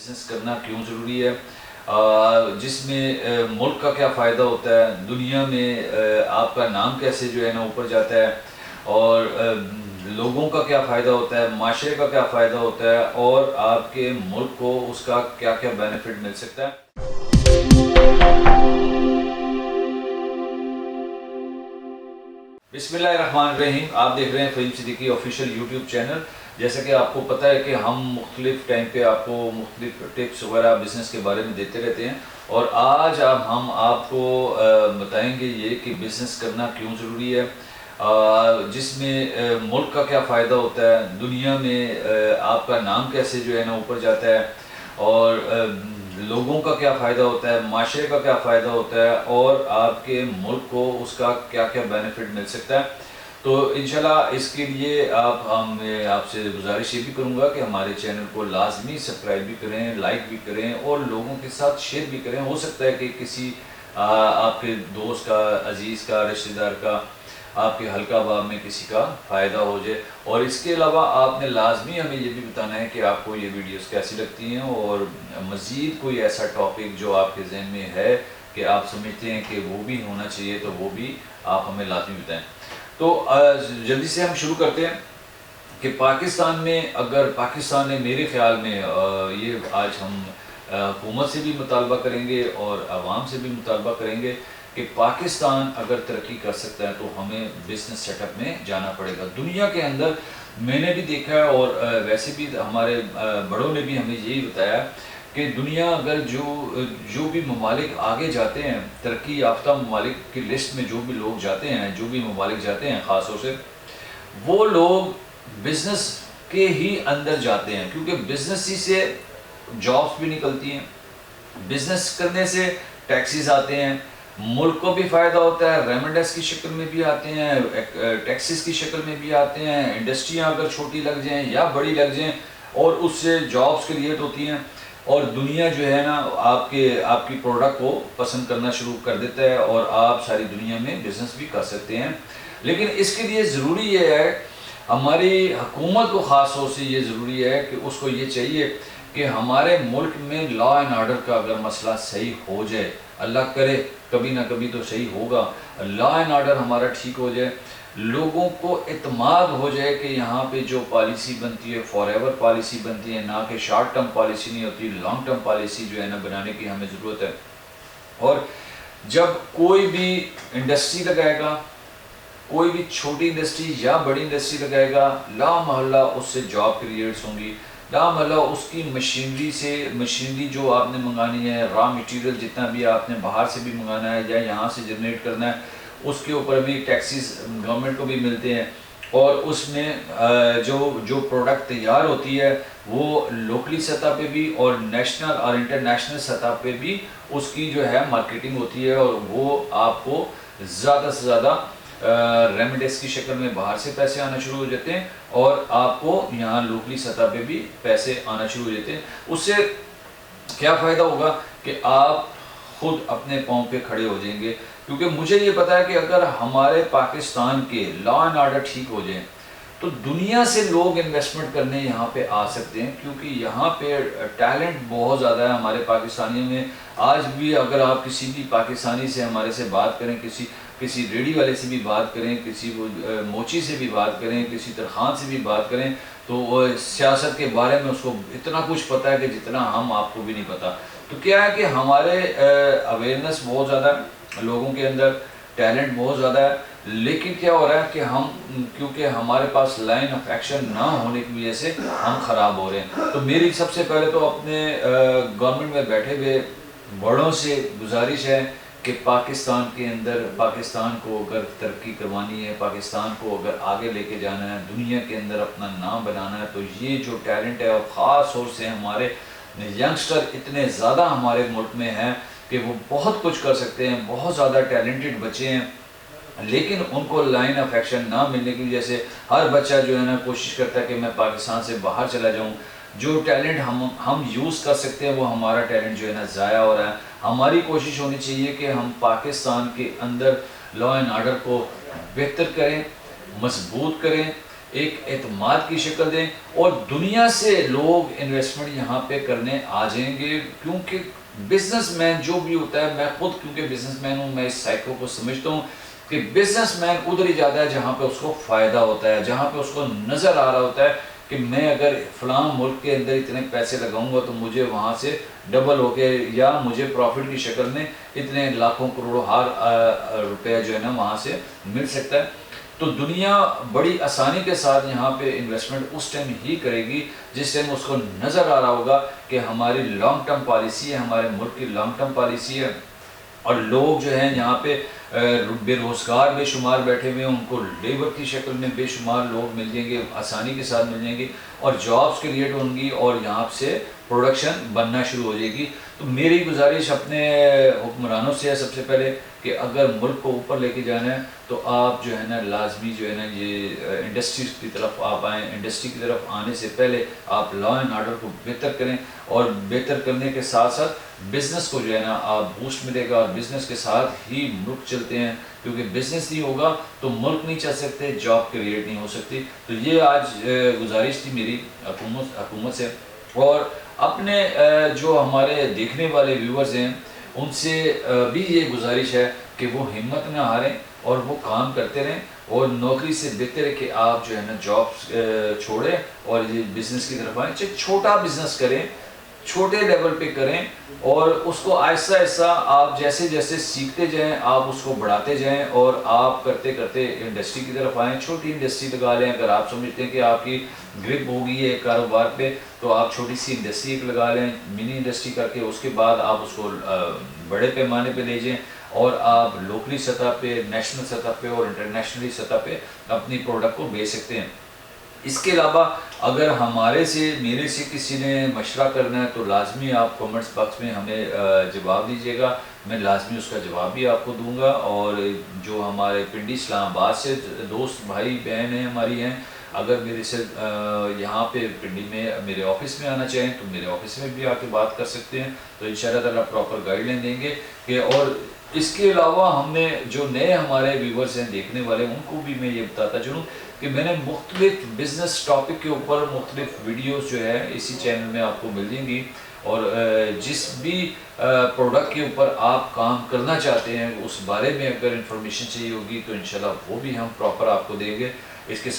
Business کرنا کیوں ضروری ہے، جس میں ملک کا کیا فائدہ ہوتا ہے، دنیا میں آپ کا نام کیسے جو ہے نا اوپر جاتا ہے، اور لوگوں کا کیا فائدہ ہوتا ہے، معاشرے کا کیا فائدہ ہوتا ہے، اور آپ کے ملک کو اس کا کیا کیا بینیفٹ مل سکتا ہے۔ بسم اللہ الرحمن الرحیم، آپ دیکھ رہے ہیں Faheem Siddiqui official YouTube channel. جیسا کہ آپ کو پتہ ہے کہ ہم مختلف ٹائم پہ آپ کو مختلف ٹپس وغیرہ بزنس کے بارے میں دیتے رہتے ہیں، اور آج ہم آپ کو بتائیں گے یہ کہ بزنس کرنا کیوں ضروری ہے، جس میں ملک کا کیا فائدہ ہوتا ہے، دنیا میں آپ کا نام کیسے جو ہے نا اوپر جاتا ہے، اور لوگوں کا کیا فائدہ ہوتا ہے، معاشرے کا کیا فائدہ ہوتا ہے، اور آپ کے ملک کو اس کا کیا کیا بینیفٹ مل سکتا ہے۔ تو انشاءاللہ اس کے لیے میں آپ سے گزارش یہ بھی کروں گا کہ ہمارے چینل کو لازمی سبسکرائب بھی کریں، لائک بھی کریں، اور لوگوں کے ساتھ شیئر بھی کریں۔ ہو سکتا ہے کہ کسی آپ کے دوست کا، عزیز کا، رشتہ دار کا، آپ کے حلقہ باب میں کسی کا فائدہ ہو جائے۔ اور اس کے علاوہ آپ نے لازمی ہمیں یہ بھی بتانا ہے کہ آپ کو یہ ویڈیوز کیسی لگتی ہیں، اور مزید کوئی ایسا ٹاپک جو آپ کے ذہن میں ہے کہ آپ سمجھتے ہیں کہ وہ بھی ہونا چاہیے، تو وہ بھی آپ ہمیں لازمی بتائیں۔ تو جلدی سے ہم شروع کرتے ہیں کہ پاکستان میں، اگر پاکستان نے میرے خیال میں یہ آج ہم حکومت سے بھی مطالبہ کریں گے اور عوام سے بھی مطالبہ کریں گے کہ پاکستان اگر ترقی کر سکتا ہے تو ہمیں بزنس سیٹ اپ میں جانا پڑے گا۔ دنیا کے اندر میں نے بھی دیکھا ہے، اور ویسے بھی ہمارے بڑوں نے بھی ہمیں یہی بتایا کہ دنیا اگر جو بھی ممالک آگے جاتے ہیں، ترقی یافتہ ممالک کی لسٹ میں جو بھی لوگ جاتے ہیں، جو بھی ممالک جاتے ہیں، خاص طور سے وہ لوگ بزنس کے ہی اندر جاتے ہیں، کیونکہ بزنس ہی سے جابس بھی نکلتی ہیں، بزنس کرنے سے ٹیکسیز آتے ہیں، ملک کو بھی فائدہ ہوتا ہے، ریمیڈنس کی شکل میں بھی آتے ہیں، ٹیکسیز کی شکل میں بھی آتے ہیں، انڈسٹریاں اگر چھوٹی لگ جائیں یا بڑی لگ جائیں اور اس سے جابس کریٹ ہوتی ہیں، اور دنیا جو ہے نا آپ کی پروڈکٹ کو پسند کرنا شروع کر دیتا ہے، اور آپ ساری دنیا میں بزنس بھی کر سکتے ہیں۔ لیکن اس کے لیے ضروری یہ ہے، ہماری حکومت کو خاص طور سے یہ ضروری ہے کہ اس کو یہ چاہیے کہ ہمارے ملک میں لا اینڈ آرڈر کا اگر مسئلہ صحیح ہو جائے، اللہ کرے کبھی نہ کبھی تو صحیح ہوگا، لا اینڈ آرڈر ہمارا ٹھیک ہو جائے، لوگوں کو اعتماد ہو جائے کہ یہاں پہ جو پالیسی بنتی ہے فار ایور پالیسی بنتی ہے، نہ کہ شارٹ ٹرم پالیسی نہیں ہوتی، لانگ ٹرم پالیسی جو ہے نا بنانے کی ہمیں ضرورت ہے۔ اور جب کوئی بھی انڈسٹری لگائے گا، کوئی بھی چھوٹی انڈسٹری یا بڑی انڈسٹری لگائے گا، لا محلہ اس سے جاب کریٹس ہوں گی، لا محلہ اس کی مشینری جو آپ نے منگانی ہے، را میٹیریل جتنا بھی آپ نے باہر سے بھی منگانا ہے یا یہاں سے جنریٹ کرنا ہے، اس کے اوپر بھی ٹیکسیز گورنمنٹ کو بھی ملتے ہیں، اور اس میں جو پروڈکٹ تیار ہوتی ہے وہ لوکلی سطح پہ بھی اور نیشنل اور انٹرنیشنل سطح پہ بھی اس کی جو ہے مارکیٹنگ ہوتی ہے، اور وہ آپ کو زیادہ سے زیادہ ریمیڈیز کی شکل میں باہر سے پیسے آنا شروع ہو جاتے ہیں، اور آپ کو یہاں لوکلی سطح پہ بھی پیسے آنا شروع ہو جاتے ہیں۔ اس سے کیا فائدہ ہوگا کہ آپ خود اپنے پاؤں پہ کھڑے ہو جائیں گے، کیونکہ مجھے یہ پتا ہے کہ اگر ہمارے پاکستان کے لا اینڈ آرڈر ٹھیک ہو جائیں تو دنیا سے لوگ انویسٹمنٹ کرنے یہاں پہ آ سکتے ہیں، کیونکہ یہاں پہ ٹیلنٹ بہت زیادہ ہے ہمارے پاکستانیوں میں۔ آج بھی اگر آپ کسی بھی پاکستانی سے ہمارے سے بات کریں، کسی ریڈی والے سے بھی بات کریں، کسی موچی سے بھی بات کریں، کسی ترخان سے بھی بات کریں، تو وہ سیاست کے بارے میں اس کو اتنا کچھ پتہ ہے کہ جتنا ہم آپ کو بھی نہیں پتہ۔ تو کیا ہے کہ ہمارے اویئرنیس بہت زیادہ ہے، لوگوں کے اندر ٹیلنٹ بہت زیادہ ہے، لیکن کیا ہو رہا ہے کہ کیونکہ ہمارے پاس لائن آف ایکشن نہ ہونے کی وجہ سے ہم خراب ہو رہے ہیں۔ تو میری سب سے پہلے تو اپنے گورنمنٹ میں بیٹھے ہوئے بڑوں سے گزارش ہے کہ پاکستان کے اندر، پاکستان کو اگر ترقی کروانی ہے، پاکستان کو اگر آگے لے کے جانا ہے، دنیا کے اندر اپنا نام بنانا ہے، تو یہ جو ٹیلنٹ ہے، اور خاص طور سے ہمارے ینگسٹر اتنے زیادہ ہمارے ملک میں ہیں کہ وہ بہت کچھ کر سکتے ہیں، بہت زیادہ ٹیلنٹڈ بچے ہیں، لیکن ان کو لائن آف ایکشن نہ ملنے کی وجہ سے ہر بچہ جو ہے نا کوشش کرتا ہے کہ میں پاکستان سے باہر چلا جاؤں۔ جو ٹیلنٹ ہم یوز کر سکتے ہیں وہ ہمارا ٹیلنٹ جو ہے نا ضائع ہو رہا ہے۔ ہماری کوشش ہونی چاہیے کہ ہم پاکستان کے اندر لا اینڈ آرڈر کو بہتر کریں، مضبوط کریں، ایک اعتماد کی شکل دیں، اور دنیا سے لوگ انویسٹمنٹ یہاں پہ کرنے آ جائیں گے، کیونکہ بزنس مین جو بھی ہوتا ہے، میں خود کیونکہ بزنس مین ہوں، میں اس سائیکل کو سمجھتا ہوں کہ بزنس مین ادھر ہی جاتا ہے جہاں پہ اس کو فائدہ ہوتا ہے، جہاں پہ اس کو نظر آ رہا ہوتا ہے کہ میں اگر فلاں ملک کے اندر اتنے پیسے لگاؤں گا تو مجھے وہاں سے ڈبل ہو کے یا مجھے پروفٹ کی شکل میں اتنے لاکھوں کروڑوں روپے جو ہے نا وہاں سے مل سکتا ہے۔ تو دنیا بڑی آسانی کے ساتھ یہاں پہ انویسٹمنٹ اس ٹائم ہی کرے گی جس ٹائم اس کو نظر آ رہا ہوگا کہ ہماری لانگ ٹرم پالیسی ہے، ہمارے ملک کی لانگ ٹرم پالیسی ہے، اور لوگ جو ہیں یہاں پہ بے روزگار بے شمار بیٹھے ہوئے ہیں، ان کو لیبر کی شکل میں بے شمار لوگ مل جائیں گے، آسانی کے ساتھ مل جائیں گے، اور جابس کریٹ ہوں گی، اور یہاں سے پروڈکشن بننا شروع ہو جائے گی۔ تو میری گزارش اپنے حکمرانوں سے ہے سب سے پہلے کہ اگر ملک کو اوپر لے کے جانا ہے تو آپ جو ہے نا لازمی جو ہے نا یہ انڈسٹریز کی طرف آپ آئیں، انڈسٹری کی طرف آنے سے پہلے آپ لا اینڈ آرڈر کو بہتر کریں، اور بہتر کرنے کے ساتھ ساتھ بزنس کو جو ہے نا آپ بوسٹ ملے گا، اور بزنس کے ساتھ ہی ملک چلتے ہیں، کیونکہ بزنس نہیں ہوگا تو ملک نہیں چل سکتے، جاب کریٹ نہیں ہو سکتی۔ تو یہ آج گزارش تھی میری حکومت سے، اور اپنے جو ہمارے دیکھنے والے ویورز ہیں ان سے بھی یہ گزارش ہے کہ وہ ہمت نہ ہاریں اور وہ کام کرتے رہیں، اور نوکری سے بہتر ہے کہ آپ جو ہے نا جاب چھوڑیں اور یہ بزنس کی طرف آئیں، چاہے چھوٹا بزنس کریں، چھوٹے لیول پہ کریں، اور اس کو آہستہ آہستہ آپ جیسے جیسے سیکھتے جائیں آپ اس کو بڑھاتے جائیں، اور آپ کرتے کرتے انڈسٹری کی طرف آئیں، چھوٹی انڈسٹری لگا لیں۔ اگر آپ سمجھتے ہیں کہ آپ کی گرپ ہو گئی ہے کاروبار پہ تو آپ چھوٹی سی انڈسٹری ایک لگا لیں، منی انڈسٹری کر کے، اس کے بعد آپ اس کو بڑے پیمانے پہ لے جائیں، اور آپ لوکلی سطح پہ، نیشنل سطح پہ اور انٹرنیشنلی سطح پہ اپنی پروڈکٹ کو بیچ سکتے ہیں۔ اس کے علاوہ اگر میرے سے کسی نے مشورہ کرنا ہے تو لازمی آپ کمنٹس باکس میں ہمیں جواب دیجیے گا، میں لازمی اس کا جواب بھی آپ کو دوں گا۔ اور جو ہمارے پنڈی اسلام آباد سے دوست بھائی بہن ہیں ہماری ہیں، اگر میرے سے یہاں پہ پنڈی میں میرے آفس میں آنا چاہیں تو میرے آفس میں بھی آ کے بات کر سکتے ہیں، تو انشاءاللہ تعالیٰ پراپر گائیڈ لائن دیں گے کہ۔ اور اس کے علاوہ ہم نے جو نئے ہمارے ویورز ہیں دیکھنے والے، ان کو بھی میں یہ بتاتا چلوں کہ میں نے مختلف بزنس ٹاپک کے اوپر مختلف ویڈیوز جو ہے اسی چینل میں آپ کو مل جائیں گی، اور جس بھی پروڈکٹ کے اوپر آپ کام کرنا چاہتے ہیں اس بارے میں اگر انفارمیشن چاہیے ہوگی تو انشاءاللہ وہ بھی ہم پراپر آپ کو دیں گے۔ اس کے ساتھ